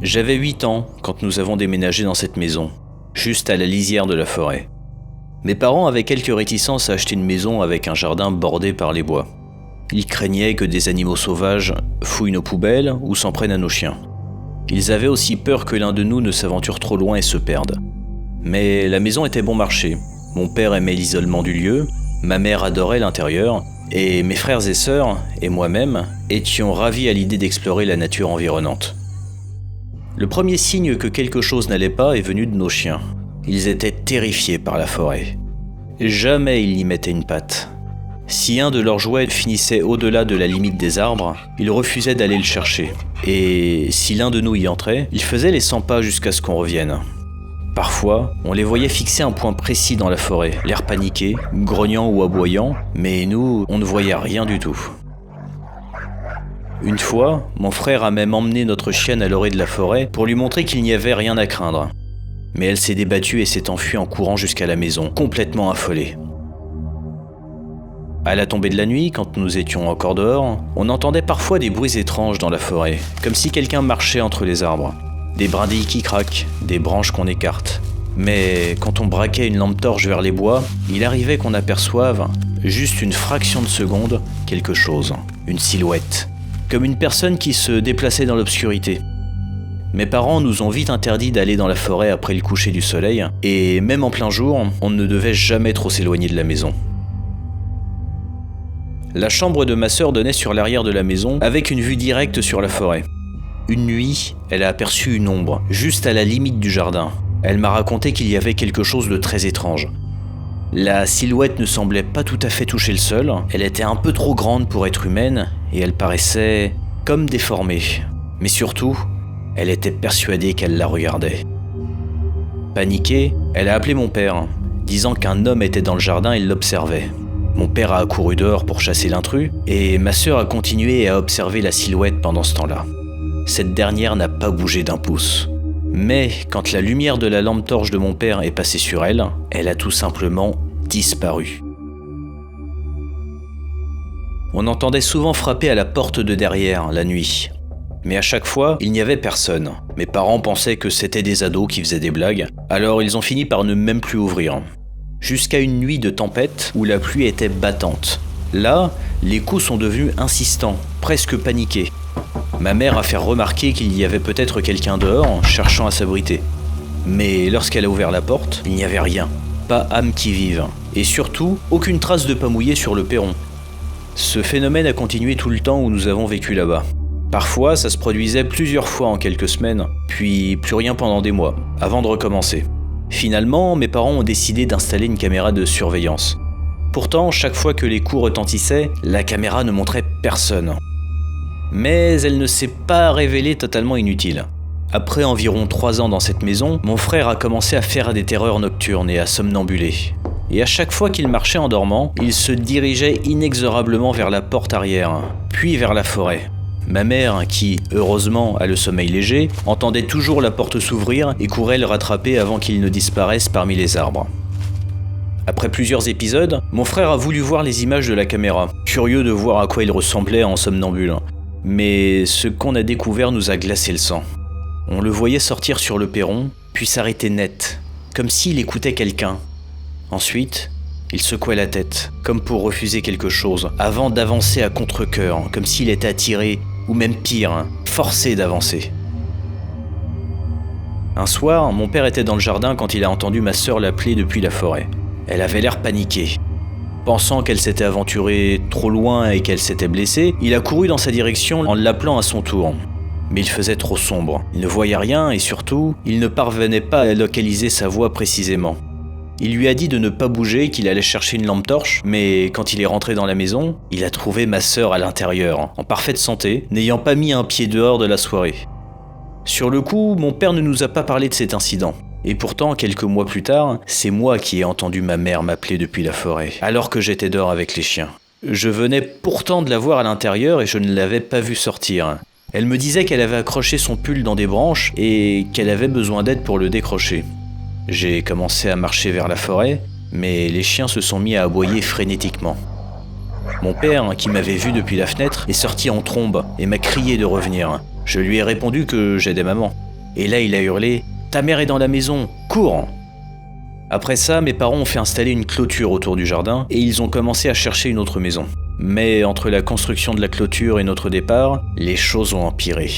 J'avais 8 ans quand nous avons déménagé dans cette maison, juste à la lisière de la forêt. Mes parents avaient quelques réticences à acheter une maison avec un jardin bordé par les bois. Ils craignaient que des animaux sauvages fouillent nos poubelles ou s'en prennent à nos chiens. Ils avaient aussi peur que l'un de nous ne s'aventure trop loin et se perde. Mais la maison était bon marché. Mon père aimait l'isolement du lieu, ma mère adorait l'intérieur, et mes frères et sœurs, et moi-même, étions ravis à l'idée d'explorer la nature environnante. Le premier signe que quelque chose n'allait pas est venu de nos chiens. Ils étaient terrifiés par la forêt. Jamais ils n'y mettaient une patte. Si un de leurs jouets finissait au-delà de la limite des arbres, ils refusaient d'aller le chercher. Et si l'un de nous y entrait, ils faisaient les 100 pas jusqu'à ce qu'on revienne. Parfois, on les voyait fixer un point précis dans la forêt, l'air paniqué, grognant ou aboyant, mais nous, on ne voyait rien du tout. Une fois, mon frère a même emmené notre chienne à l'orée de la forêt pour lui montrer qu'il n'y avait rien à craindre. Mais elle s'est débattue et s'est enfuie en courant jusqu'à la maison, complètement affolée. À la tombée de la nuit, quand nous étions encore dehors, on entendait parfois des bruits étranges dans la forêt, comme si quelqu'un marchait entre les arbres. Des brindilles qui craquent, des branches qu'on écarte. Mais quand on braquait une lampe torche vers les bois, il arrivait qu'on aperçoive, juste une fraction de seconde, quelque chose, une silhouette, comme une personne qui se déplaçait dans l'obscurité. Mes parents nous ont vite interdit d'aller dans la forêt après le coucher du soleil, et même en plein jour, on ne devait jamais trop s'éloigner de la maison. La chambre de ma sœur donnait sur l'arrière de la maison, avec une vue directe sur la forêt. Une nuit, elle a aperçu une ombre, juste à la limite du jardin. Elle m'a raconté qu'il y avait quelque chose de très étrange. La silhouette ne semblait pas tout à fait toucher le sol, elle était un peu trop grande pour être humaine, et elle paraissait comme déformée. Mais surtout, elle était persuadée qu'elle la regardait. Paniquée, elle a appelé mon père, disant qu'un homme était dans le jardin et l'observait. Mon père a accouru dehors pour chasser l'intrus, et ma sœur a continué à observer la silhouette pendant ce temps-là. Cette dernière n'a pas bougé d'un pouce. Mais quand la lumière de la lampe torche de mon père est passée sur elle, elle a tout simplement disparu. On entendait souvent frapper à la porte de derrière, la nuit. Mais à chaque fois, il n'y avait personne. Mes parents pensaient que c'était des ados qui faisaient des blagues, alors ils ont fini par ne même plus ouvrir. Jusqu'à une nuit de tempête où la pluie était battante. Là, les coups sont devenus insistants, presque paniqués. Ma mère a fait remarquer qu'il y avait peut-être quelqu'un dehors cherchant à s'abriter. Mais lorsqu'elle a ouvert la porte, il n'y avait rien. Pas âme qui vive. Et surtout, aucune trace de pas mouillé sur le perron. Ce phénomène a continué tout le temps où nous avons vécu là-bas. Parfois, ça se produisait plusieurs fois en quelques semaines, puis plus rien pendant des mois, avant de recommencer. Finalement, mes parents ont décidé d'installer une caméra de surveillance. Pourtant, chaque fois que les coups retentissaient, la caméra ne montrait personne. Mais elle ne s'est pas révélée totalement inutile. Après environ 3 ans dans cette maison, mon frère a commencé à faire des terreurs nocturnes et à somnambuler. Et à chaque fois qu'il marchait en dormant, il se dirigeait inexorablement vers la porte arrière, puis vers la forêt. Ma mère, qui, heureusement, a le sommeil léger, entendait toujours la porte s'ouvrir et courait le rattraper avant qu'il ne disparaisse parmi les arbres. Après plusieurs épisodes, mon frère a voulu voir les images de la caméra, curieux de voir à quoi il ressemblait en somnambule. Mais ce qu'on a découvert nous a glacé le sang. On le voyait sortir sur le perron, puis s'arrêter net, comme s'il écoutait quelqu'un. Ensuite, il secouait la tête, comme pour refuser quelque chose, avant d'avancer à contre-cœur, comme s'il était attiré, ou même pire, forcé d'avancer. Un soir, mon père était dans le jardin quand il a entendu ma sœur l'appeler depuis la forêt. Elle avait l'air paniquée. Pensant qu'elle s'était aventurée trop loin et qu'elle s'était blessée, il a couru dans sa direction en l'appelant à son tour. Mais il faisait trop sombre, il ne voyait rien et surtout, il ne parvenait pas à localiser sa voix précisément. Il lui a dit de ne pas bouger, qu'il allait chercher une lampe torche, mais quand il est rentré dans la maison, il a trouvé ma sœur à l'intérieur, en parfaite santé, n'ayant pas mis un pied dehors de la soirée. Sur le coup, mon père ne nous a pas parlé de cet incident. Et pourtant, quelques mois plus tard, c'est moi qui ai entendu ma mère m'appeler depuis la forêt, alors que j'étais dehors avec les chiens. Je venais pourtant de la voir à l'intérieur et je ne l'avais pas vue sortir. Elle me disait qu'elle avait accroché son pull dans des branches et qu'elle avait besoin d'aide pour le décrocher. J'ai commencé à marcher vers la forêt, mais les chiens se sont mis à aboyer frénétiquement. Mon père, qui m'avait vu depuis la fenêtre, est sorti en trombe et m'a crié de revenir. Je lui ai répondu que j'aidais maman. Et là, il a hurlé « Ta mère est dans la maison, cours !» Après ça, mes parents ont fait installer une clôture autour du jardin et ils ont commencé à chercher une autre maison. Mais entre la construction de la clôture et notre départ, les choses ont empiré.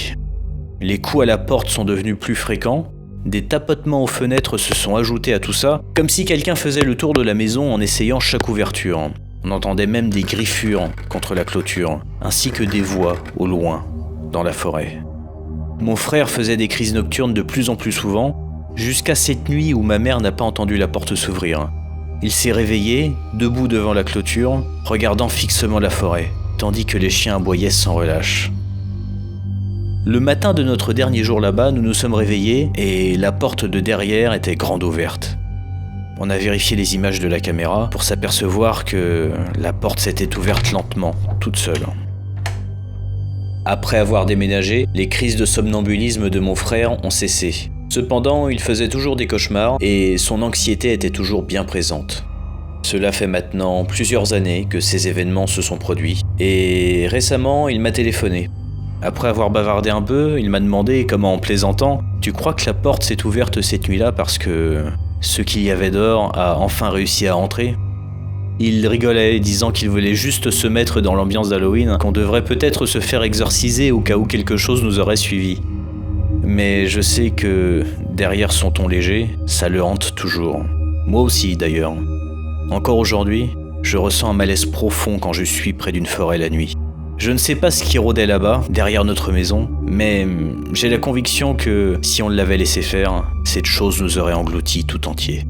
Les coups à la porte sont devenus plus fréquents, des tapotements aux fenêtres se sont ajoutés à tout ça, comme si quelqu'un faisait le tour de la maison en essayant chaque ouverture. On entendait même des griffures contre la clôture, ainsi que des voix au loin, dans la forêt. Mon frère faisait des crises nocturnes de plus en plus souvent, jusqu'à cette nuit où ma mère n'a pas entendu la porte s'ouvrir. Il s'est réveillé, debout devant la clôture, regardant fixement la forêt, tandis que les chiens aboyaient sans relâche. Le matin de notre dernier jour là-bas, nous nous sommes réveillés et la porte de derrière était grande ouverte. On a vérifié les images de la caméra pour s'apercevoir que la porte s'était ouverte lentement, toute seule. Après avoir déménagé, les crises de somnambulisme de mon frère ont cessé. Cependant, il faisait toujours des cauchemars et son anxiété était toujours bien présente. Cela fait maintenant plusieurs années que ces événements se sont produits et récemment, il m'a téléphoné. Après avoir bavardé un peu, il m'a demandé comment en plaisantant « Tu crois que la porte s'est ouverte cette nuit-là parce que ce qu'il y avait dehors a enfin réussi à entrer ?» Il rigolait, disant qu'il voulait juste se mettre dans l'ambiance d'Halloween, qu'on devrait peut-être se faire exorciser au cas où quelque chose nous aurait suivis. Mais je sais que, derrière son ton léger, ça le hante toujours. Moi aussi, d'ailleurs. Encore aujourd'hui, je ressens un malaise profond quand je suis près d'une forêt la nuit. Je ne sais pas ce qui rôdait là-bas, derrière notre maison, mais j'ai la conviction que, si on l'avait laissé faire, cette chose nous aurait engloutis tout entier.